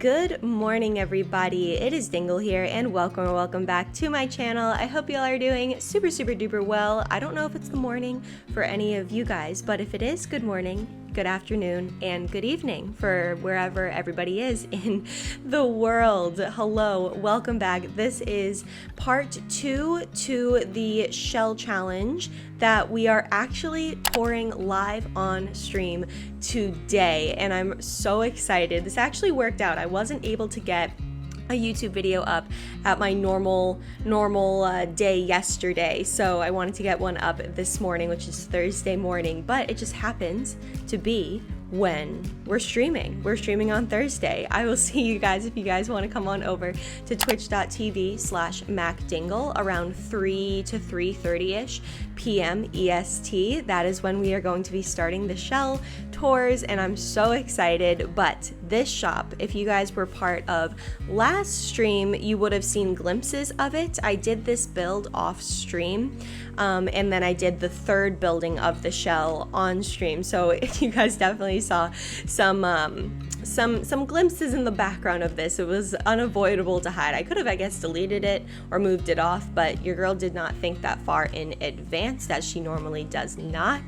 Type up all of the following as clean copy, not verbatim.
Good morning, everybody. It is Dingle here, and welcome back to my channel. I hope y'all are doing super duper well. I don't know if it's the morning for any of you guys, but if it is, good morning, good afternoon, and good evening for wherever everybody is in the world. Hello, welcome back. This is part 2 to the shell challenge that we are actually pouring live on stream today, and I'm so excited. This actually worked out. I wasn't able to get a YouTube video up at my normal day yesterday, so I wanted to get one up this morning, which is Thursday morning, but it just happens to be when we're streaming. We're streaming on Thursday. I will see you guys if you guys want to come on over to twitch.tv/macdingle around 3 to 3:30ish p.m. EST. That is when we are going to be starting the shell tours, and I'm so excited. But this shop, if you guys were part of last stream, you would have seen glimpses of it. I did this build off stream, and then I did the third building of the shell on stream, so you guys definitely saw some glimpses in the background of this. It was unavoidable to hide. I could have, I guess, deleted it or moved it off, but your girl did not think that far in advance, as she normally does not.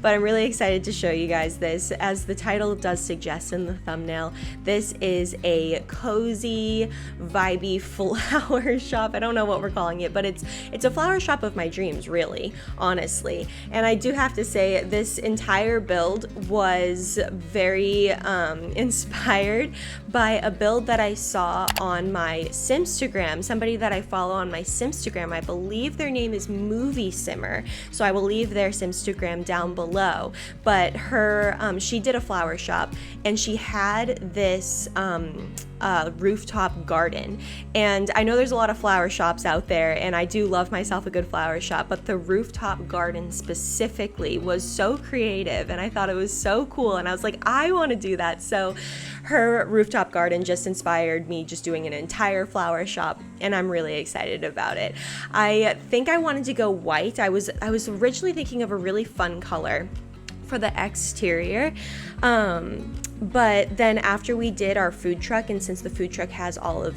But I'm really excited to show you guys this. As the title does suggest in the thumbnail, this is a cozy, vibey flower shop. I don't know what we're calling it, but it's a flower shop of my dreams, really, honestly. And I do have to say, this entire build was very inspired by a build that I saw on my Simstagram. Somebody that I follow on my Simstagram, I believe their name is Movie Simmer, so I will leave their Simstagram down below. But her, she did a flower shop, and she had this rooftop garden. And I know there's a lot of flower shops out there, and I do love myself a good flower shop, but the rooftop garden specifically was so creative, and I thought it was so cool, and I was like, I want to do that. So her rooftop garden just inspired me just doing an entire flower shop, and I'm really excited about it. I think I wanted to go white. I was originally thinking of a really fun color for the exterior, but then after we did our food truck, and since the food truck has all of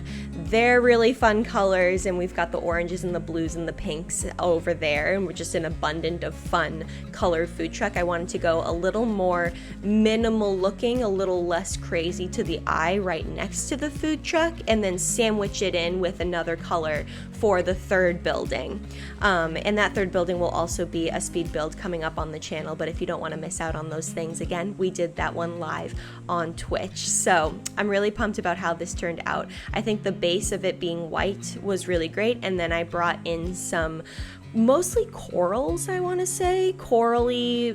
their really fun colors, and we've got the oranges and the blues and the pinks over there, and we're just an abundant of fun colored food truck, I wanted to go a little more minimal looking, a little less crazy to the eye right next to the food truck, and then sandwich it in with another color for the third building. And that third building will also be a speed build coming up on the channel, but if you don't want to miss out on those things, again, we did that one live on Twitch. So I'm really pumped about how this turned out. I think the base of it being white was really great, and then I brought in some mostly corals, I want to say, corally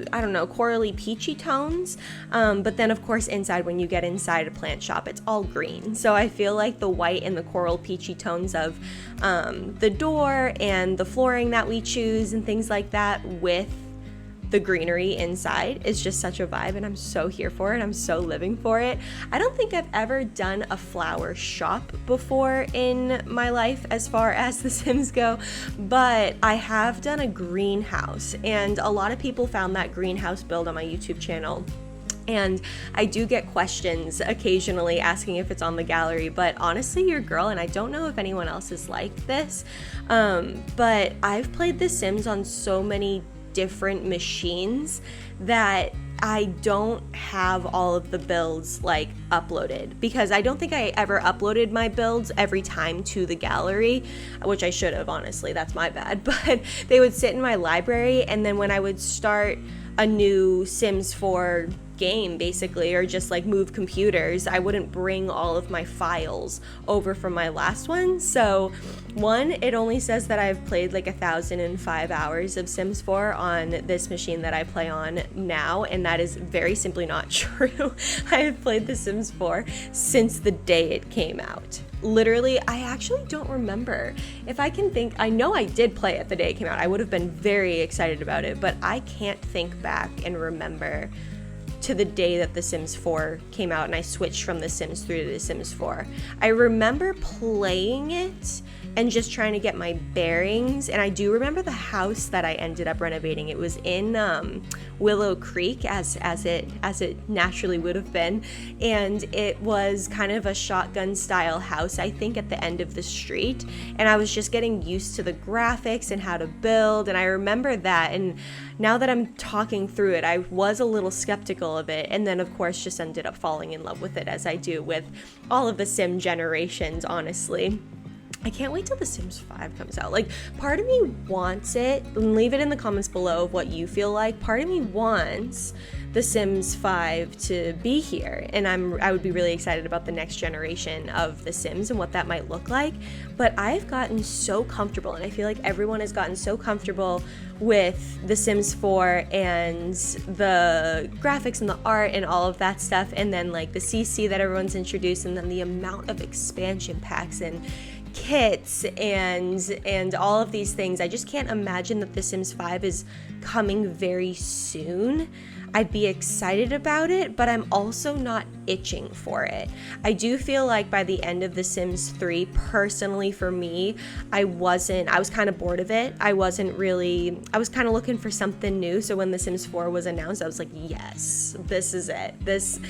peachy tones, but then of course inside, when you get inside a plant shop, it's all green, so I feel like the white and the coral peachy tones of the door and the flooring that we choose and things like that with the greenery inside is just such a vibe, and I'm so here for it. I'm so living for it. I don't think I've ever done a flower shop before in my life as far as the Sims go, but I have done a greenhouse, and a lot of people found that greenhouse build on my YouTube channel. And I do get questions occasionally asking if it's on the gallery, but honestly, your girl, and I don't know if anyone else is like this, but I've played The Sims on so many different machines that I don't have all of the builds like uploaded, because I don't think I ever uploaded my builds every time to the gallery, which I should have, honestly, that's my bad, but they would sit in my library, and then when I would start a new Sims 4 game, basically, or just like move computers, I wouldn't bring all of my files over from my last one. So one, it only says that I've played like 1,005 hours of Sims 4 on this machine that I play on now, and that is very simply not true. I have played The Sims 4 since the day it came out. Literally, I actually don't remember. If I can think, I know I did play it the day it came out. I would have been very excited about it, but I can't think back and remember to the day that The Sims 4 came out and I switched from The Sims 3 to The Sims 4. I remember playing it and just trying to get my bearings. And I do remember the house that I ended up renovating. It was in Willow Creek, as it naturally would have been, and it was kind of a shotgun style house, I think, at the end of the street. And I was just getting used to the graphics and how to build, and I remember that. And now that I'm talking through it, I was a little skeptical of it, and then of course just ended up falling in love with it, as I do with all of the sim generations, honestly. I can't wait till The Sims 5 comes out. Like, part of me wants it, and leave it in the comments below of what you feel like. Part of me wants The Sims 5 to be here, and I would be really excited about the next generation of The Sims and what that might look like. But I've gotten so comfortable, and I feel like everyone has gotten so comfortable with The Sims 4 and the graphics and the art and all of that stuff, and then like the CC that everyone's introduced, and then the amount of expansion packs and kits and all of these things. I just can't imagine that The Sims 5 is coming very soon. I'd be excited about it, but I'm also not itching for it. I do feel like by the end of The Sims 3, personally for me, I was kind of bored of it. I was kind of looking for something new. So when The Sims 4 was announced, I was like, yes, this is it. This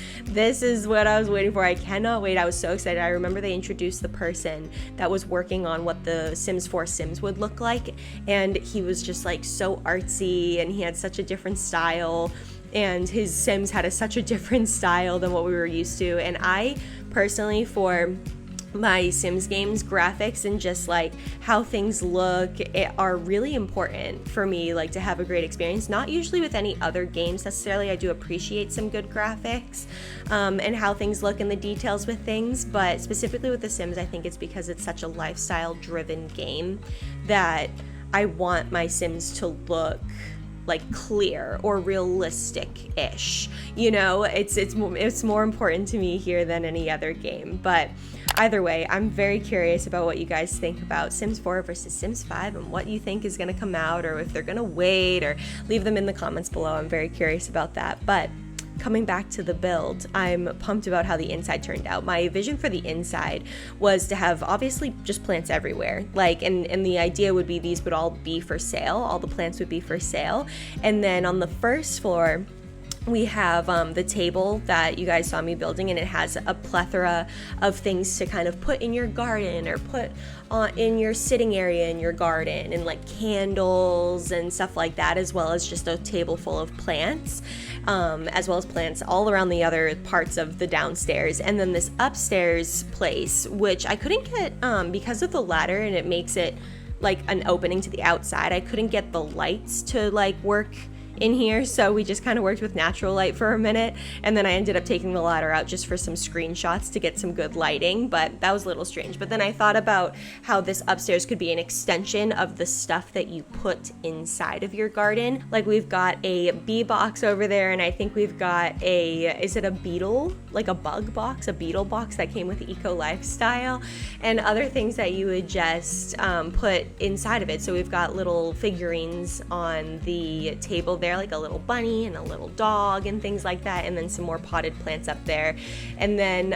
is what I was waiting for. I cannot wait. I was so excited. I remember they introduced the person that was working on what the Sims 4 Sims would look like, and he was just like so artsy, and he had such a different style, and his Sims had such a different style than what we were used to. And I personally, for my Sims games, graphics and just like how things look are really important for me, like to have a great experience. Not usually with any other games necessarily. I do appreciate some good graphics and how things look and the details with things, but specifically with The Sims, I think it's because it's such a lifestyle driven game that I want my Sims to look like clear or realistic-ish. You know, it's more important to me here than any other game. But either way, I'm very curious about what you guys think about Sims 4 versus Sims 5 and what you think is going to come out, or if they're going to wait, or leave them in the comments below. I'm very curious about that. But coming back to the build, I'm pumped about how the inside turned out. My vision for the inside was to have obviously just plants everywhere, like, and the idea would be these would all be for sale. All the plants would be for sale. And then on the first floor, we have the table that you guys saw me building, and it has a plethora of things to kind of put in your garden or put in your sitting area in your garden, and like candles and stuff like that, as well as just a table full of plants, as well as plants all around the other parts of the downstairs. And then this upstairs place, which I couldn't get because of the ladder, and it makes it like an opening to the outside. I couldn't get the lights to like work in here, so we just kind of worked with natural light for a minute, and then I ended up taking the ladder out just for some screenshots to get some good lighting, but that was a little strange. But then I thought about how this upstairs could be an extension of the stuff that you put inside of your garden. Like, we've got a bee box over there, and I think we've got is it a beetle, like a bug box, a beetle box that came with Eco Lifestyle, and other things that you would just put inside of it. So we've got little figurines on the table there, like a little bunny and a little dog and things like that, and then some more potted plants up there. And then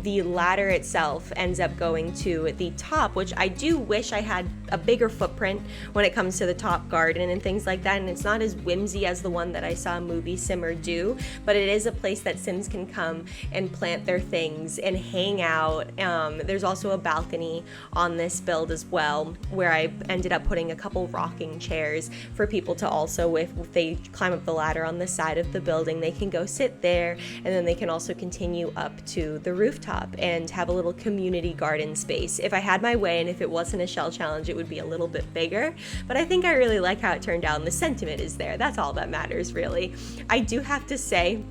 the ladder itself ends up going to the top, which I do wish I had a bigger footprint when it comes to the top garden and things like that, and it's not as whimsy as the one that I saw Movie Simmer do, but it is a place that Sims can come and plant their things and hang out. There's also a balcony on this build as well, where I ended up putting a couple rocking chairs for people to also, if they climb up the ladder on the side of the building, they can go sit there, and then they can also continue up to the rooftop and have a little community garden space. If I had my way, and if it wasn't a shell challenge, it would be a little bit bigger, but I think I really like how it turned out, and the sentiment is there. That's all that matters, really. I do have to say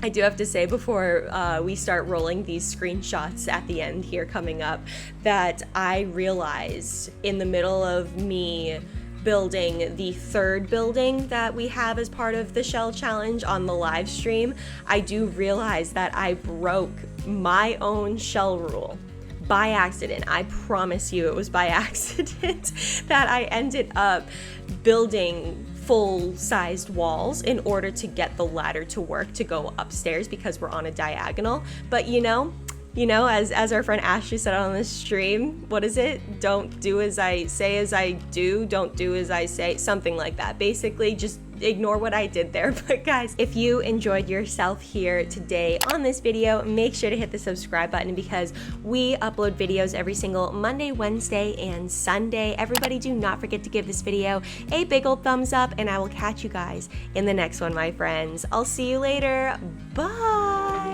before we start rolling these screenshots at the end here coming up, that I realized in the middle of me building the third building that we have as part of the shell challenge on the live stream, I do realize that I broke my own shell rule by accident. I promise you it was by accident that I ended up building full-sized walls in order to get the ladder to work to go upstairs, because we're on a diagonal. But you know, You know, as our friend Ashley said on the stream, what is it? Don't do as I say as I do, don't do as I say, something like that. Basically, just ignore what I did there. But guys, if you enjoyed yourself here today on this video, make sure to hit the subscribe button because we upload videos every single Monday, Wednesday, and Sunday. Everybody, do not forget to give this video a big old thumbs up, and I will catch you guys in the next one, my friends. I'll see you later. Bye.